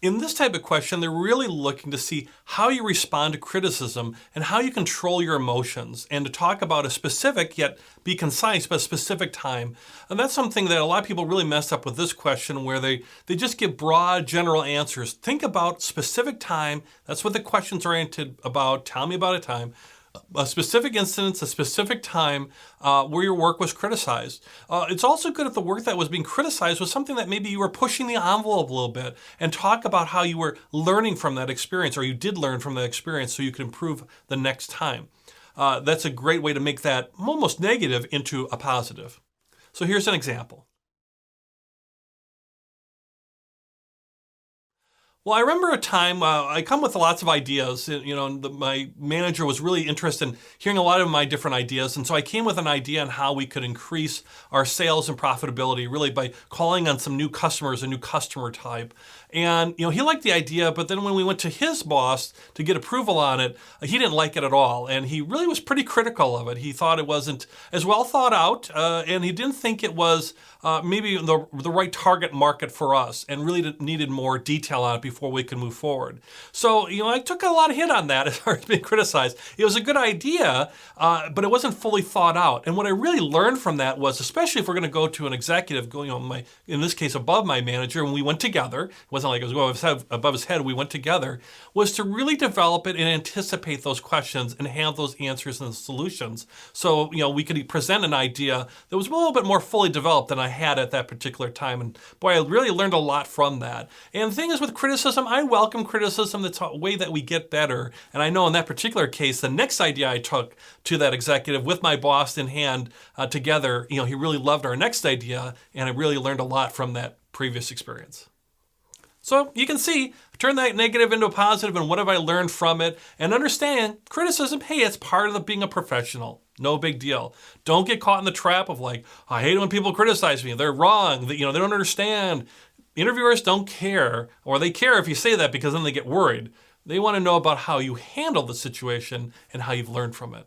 In this type of question, they're really looking to see how you respond to criticism and how you control your emotions, and to talk about a specific, yet be concise, but a specific time. And that's something that a lot of people really mess up with this question, where they just give broad, general answers. Think about specific time. That's what the question's oriented about. Tell me about a time. A specific instance, a specific time where your work was criticized. It's also good if the work that was being criticized was something that maybe you were pushing the envelope a little bit, and talk about how you were learning from that experience, or you did learn from that experience so you can improve the next time. That's a great way to make that almost negative into a positive. So here's an example. Well, I remember a time, I come with lots of ideas, and my manager was really interested in hearing a lot of my different ideas. And so I came with an idea on how we could increase our sales and profitability, really by calling on some new customers, a new customer type. And he liked the idea, but then when we went to his boss to get approval on it, he didn't like it at all. And he really was pretty critical of it. He thought it wasn't as well thought out, and he didn't think it was maybe the right target market for us, and really needed more detail on it before we could move forward. So, I took a lot of hit on that as far as being criticized. It was a good idea, but it wasn't fully thought out. And what I really learned from that was, especially if we're going to go to an executive, in this case, above my manager, and we went together, it wasn't like it was above his head, we went together, was to really develop it and anticipate those questions and have those answers and solutions. So, we could present an idea that was a little bit more fully developed than I had at that particular time. And boy, I really learned a lot from that. And the thing is, with criticism, I welcome criticism. That's a way that we get better. And I know in that particular case, the next idea I took to that executive with my boss in hand together, he really loved our next idea, and I really learned a lot from that previous experience. So you can see, turn that negative into a positive, and what have I learned from it? And understand criticism, hey, it's part of being a professional. No big deal. Don't get caught in the trap of I hate it when people criticize me. They're wrong. They don't understand. Interviewers don't care, or they care if you say that because then they get worried. They want to know about how you handle the situation and how you've learned from it.